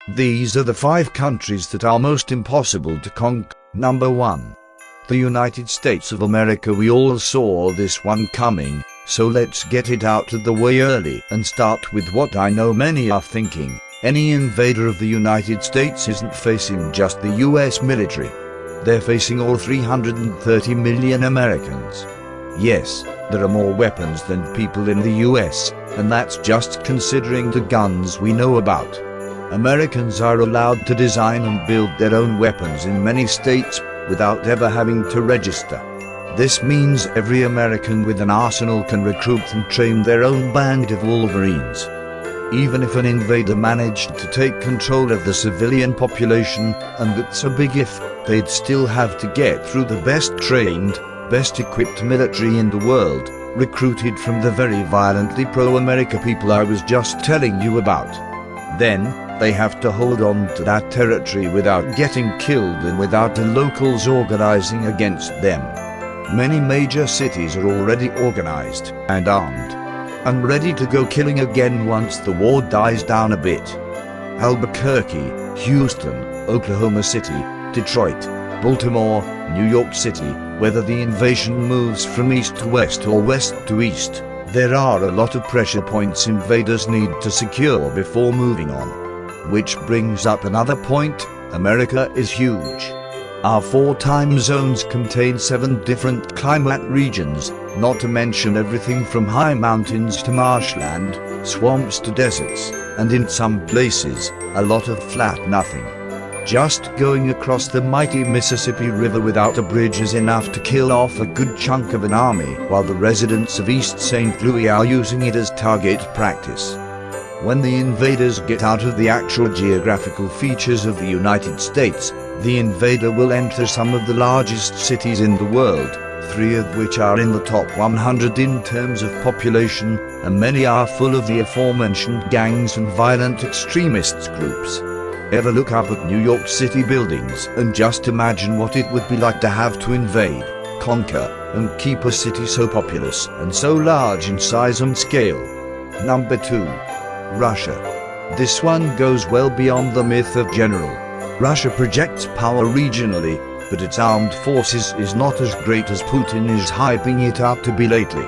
These are the 5 countries that are most impossible to conquer. Number 1. The United States of America. We all saw this one coming, so let's get it out of the way early and start with what I know many are thinking. Any invader of the United States isn't facing just the US military. They're facing all 330 million Americans. Yes, there are more weapons than people in the US, and that's just considering the guns we know about. Americans are allowed to design and build their own weapons in many states without ever having to register. This means every American with an arsenal can recruit and train their own band of Wolverines. Even if an invader managed to take control of the civilian population, and that's a big if, they'd still have to get through the best trained, best equipped military in the world, recruited from the very violently pro-America people I was just telling you about. Then, they have to hold on to that territory without getting killed and without the locals organizing against them. Many major cities are already organized and armed and ready to go killing again once the war dies down a bit. Albuquerque, Houston, Oklahoma City, Detroit, Baltimore, New York City, whether the invasion moves from east to west or west to east, there are a lot of pressure points invaders need to secure before moving on. Which brings up another point: America is huge. Our 4 time zones contain 7 different climate regions, not to mention everything from high mountains to marshland, swamps to deserts, and in some places, a lot of flat nothing. Just going across the mighty Mississippi River without a bridge is enough to kill off a good chunk of an army, while the residents of East St. Louis are using it as target practice. When the invaders get out of the actual geographical features of the United States, the invader will enter some of the largest cities in the world, 3 of which are in the top 100 in terms of population, and many are full of the aforementioned gangs and violent extremists groups. Ever look up at New York City buildings and just imagine what it would be like to have to invade, conquer, and keep a city so populous and so large in size and scale? Number 2. Russia. This one goes well beyond the myth of general. Russia projects power regionally, but its armed forces is not as great as Putin is hyping it up to be lately.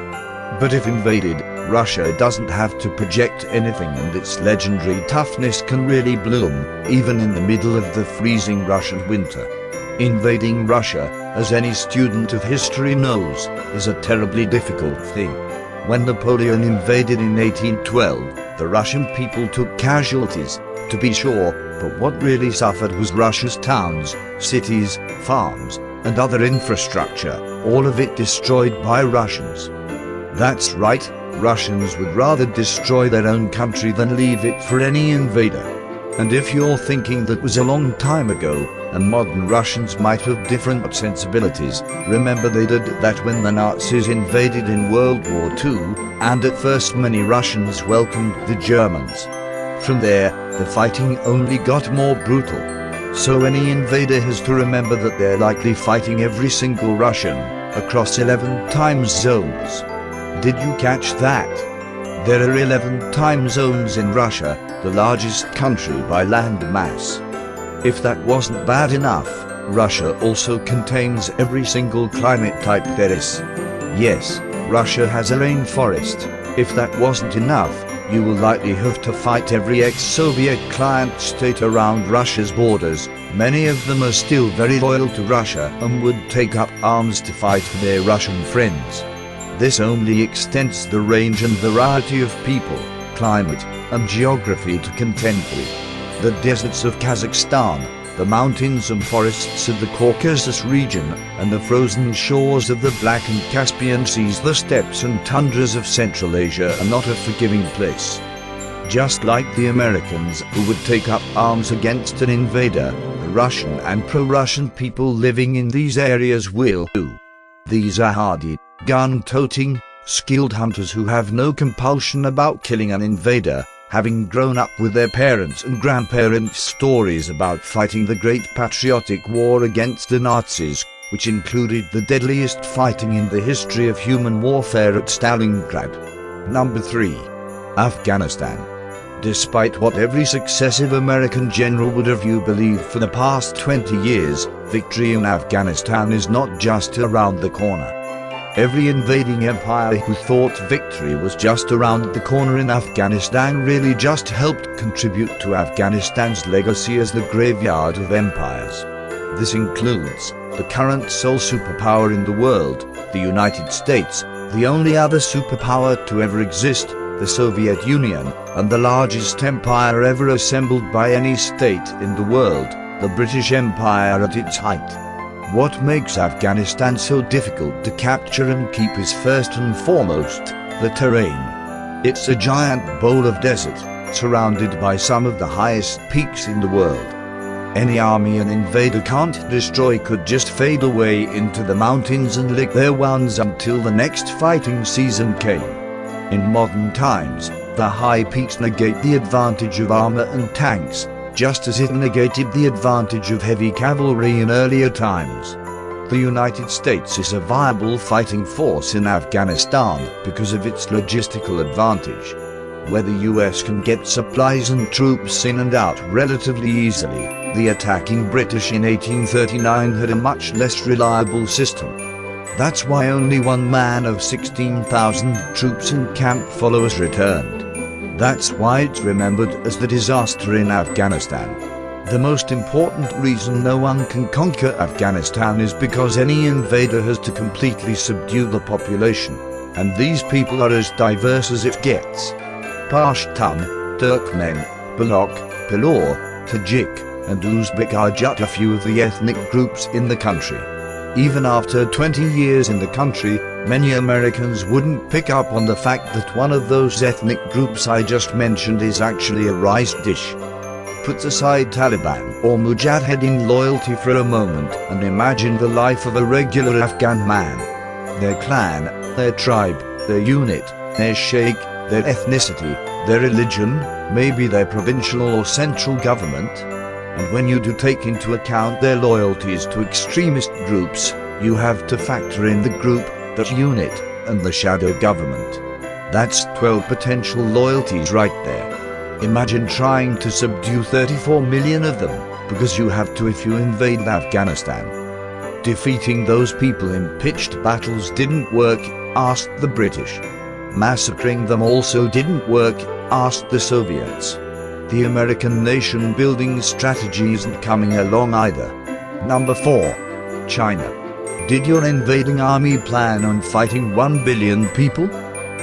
But if invaded, Russia doesn't have to project anything, and its legendary toughness can really bloom, even in the middle of the freezing Russian winter. Invading Russia, as any student of history knows, is a terribly difficult thing. When Napoleon invaded in 1812, the Russian people took casualties, to be sure, but what really suffered was Russia's towns, cities, farms, and other infrastructure, all of it destroyed by Russians. That's right, Russians would rather destroy their own country than leave it for any invader. And if you're thinking that was a long time ago, and modern Russians might have different sensibilities, remember they did that when the Nazis invaded in World War II, and at first many Russians welcomed the Germans. From there, the fighting only got more brutal. So any invader has to remember that they're likely fighting every single Russian, across 11 time zones. Did you catch that? There are 11 time zones in Russia, the largest country by land mass. If that wasn't bad enough, Russia also contains every single climate type there is. Yes, Russia has a rainforest. If that wasn't enough, you will likely have to fight every ex-Soviet client state around Russia's borders. Many of them are still very loyal to Russia and would take up arms to fight for their Russian friends. This only extends the range and variety of people, climate, and geography to contend with. The deserts of Kazakhstan, the mountains and forests of the Caucasus region, and the frozen shores of the Black and Caspian Seas, the steppes and tundras of Central Asia are not a forgiving place. Just like the Americans who would take up arms against an invader, the Russian and pro-Russian people living in these areas will too. These are hardy, gun-toting, skilled hunters who have no compulsion about killing an invader, having grown up with their parents' and grandparents' stories about fighting the Great Patriotic War against the Nazis, which included the deadliest fighting in the history of human warfare at Stalingrad. Number 3. Afghanistan. Despite what every successive American general would have you believe for the past 20 years, victory in Afghanistan is not just around the corner. Every invading empire who thought victory was just around the corner in Afghanistan really just helped contribute to Afghanistan's legacy as the graveyard of empires. This includes the current sole superpower in the world, the United States, the only other superpower to ever exist, the Soviet Union, and the largest empire ever assembled by any state in the world, the British Empire at its height. What makes Afghanistan so difficult to capture and keep is first and foremost the terrain. It's a giant bowl of desert, surrounded by some of the highest peaks in the world. Any army an invader can't destroy could just fade away into the mountains and lick their wounds until the next fighting season came. In modern times, the high peaks negate the advantage of armor and tanks, just as it negated the advantage of heavy cavalry in earlier times. The United States is a viable fighting force in Afghanistan because of its logistical advantage. Where the US can get supplies and troops in and out relatively easily, the attacking British in 1839 had a much less reliable system. That's why only one man of 16,000 troops in camp followers returned. That's why it's remembered as the disaster in Afghanistan. The most important reason no one can conquer Afghanistan is because any invader has to completely subdue the population, and these people are as diverse as it gets. Pashtun, Turkmen, Baloch, Pilor, Tajik, and Uzbek are just a few of the ethnic groups in the country. Even after 20 years in the country, many Americans wouldn't pick up on the fact that one of those ethnic groups I just mentioned is actually a rice dish. Put aside Taliban or Mujahideen loyalty for a moment and imagine the life of a regular Afghan man. Their clan, their tribe, their unit, their sheikh, their ethnicity, their religion, maybe their provincial or central government. And when you do take into account their loyalties to extremist groups, you have to factor in the group, the unit, and the shadow government. That's 12 potential loyalties right there. Imagine trying to subdue 34 million of them, because you have to if you invade Afghanistan. Defeating those people in pitched battles didn't work, asked the British. Massacring them also didn't work, asked the Soviets. The American nation-building strategy isn't coming along either. Number 4. China. Did your invading army plan on fighting 1 billion people?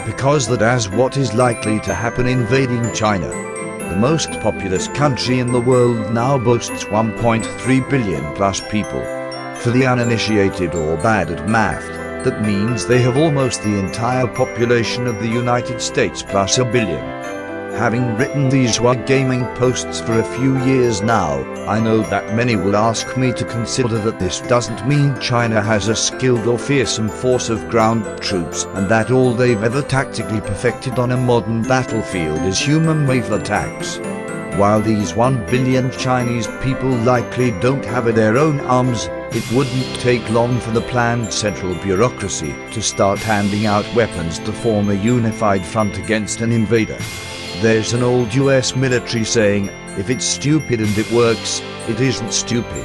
Because that is what is likely to happen invading China. The most populous country in the world now boasts 1.3 billion plus people. For the uninitiated or bad at math, that means they have almost the entire population of the United States plus a billion. Having written these wargaming posts for a few years now, I know that many will ask me to consider that this doesn't mean China has a skilled or fearsome force of ground troops and that all they've ever tactically perfected on a modern battlefield is human wave attacks. While these 1 billion Chinese people likely don't have their own arms, it wouldn't take long for the planned central bureaucracy to start handing out weapons to form a unified front against an invader. There's an old US military saying, if it's stupid and it works, it isn't stupid.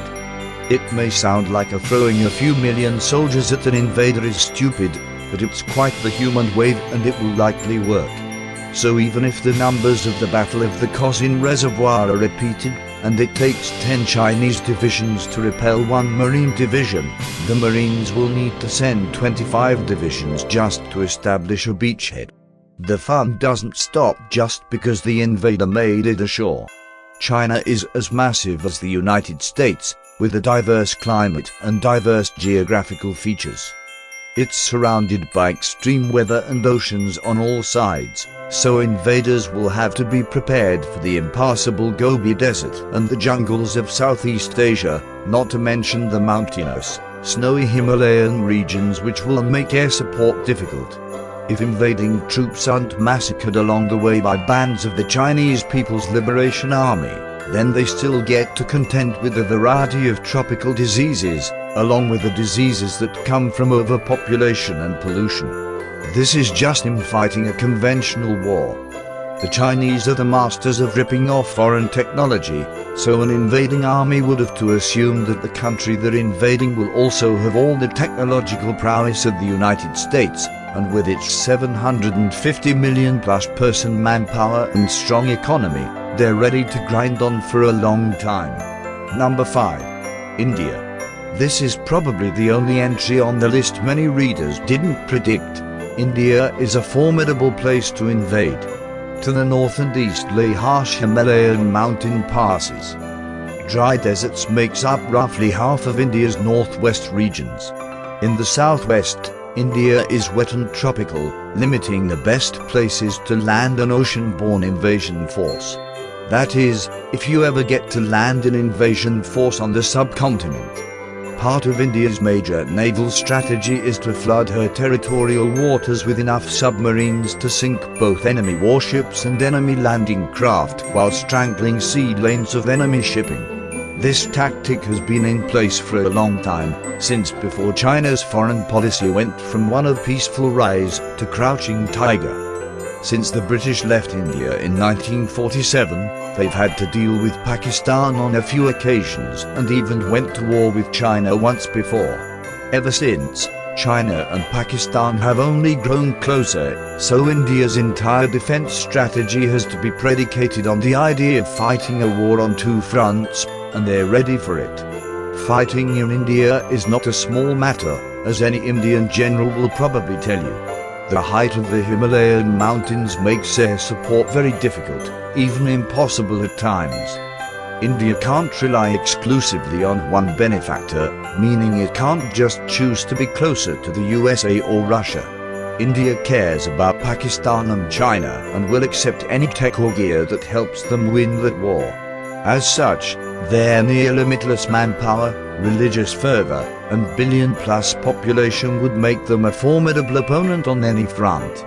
It may sound like throwing a few million soldiers at an invader is stupid, but it's quite the human wave and it will likely work. So even if the numbers of the Battle of the Kosin Reservoir are repeated, and it takes 10 Chinese divisions to repel 1 Marine division, the Marines will need to send 25 divisions just to establish a beachhead. The fun doesn't stop just because the invader made it ashore. China is as massive as the United States, with a diverse climate and diverse geographical features. It's surrounded by extreme weather and oceans on all sides, so invaders will have to be prepared for the impassable Gobi Desert and the jungles of Southeast Asia, not to mention the mountainous, snowy Himalayan regions which will make air support difficult. If invading troops aren't massacred along the way by bands of the Chinese People's Liberation Army, then they still get to contend with a variety of tropical diseases, along with the diseases that come from overpopulation and pollution. This is just him fighting a conventional war. The Chinese are the masters of ripping off foreign technology, so an invading army would have to assume that the country they're invading will also have all the technological prowess of the United States, and with its 750 million plus person manpower and strong economy, they're ready to grind on for a long time. Number 5. India. This is probably the only entry on the list many readers didn't predict. India is a formidable place to invade. To the north and east lay harsh Himalayan mountain passes. Dry deserts makes up roughly half of India's northwest regions. In the southwest, India is wet and tropical, limiting the best places to land an ocean-borne invasion force. That is, if you ever get to land an invasion force on the subcontinent. Part of India's major naval strategy is to flood her territorial waters with enough submarines to sink both enemy warships and enemy landing craft while strangling sea lanes of enemy shipping. This tactic has been in place for a long time, since before China's foreign policy went from one of peaceful rise to crouching tiger. Since the British left India in 1947, they've had to deal with Pakistan on a few occasions and even went to war with China once before. Ever since, China and Pakistan have only grown closer, so India's entire defense strategy has to be predicated on the idea of fighting a war on two fronts, and they're ready for it. Fighting in India is not a small matter, as any Indian general will probably tell you. The height of the Himalayan mountains makes air support very difficult, even impossible at times. India can't rely exclusively on one benefactor, meaning it can't just choose to be closer to the USA or Russia. India cares about Pakistan and China and will accept any tech or gear that helps them win that war. As such, their near limitless manpower, religious fervor, and billion-plus population would make them a formidable opponent on any front.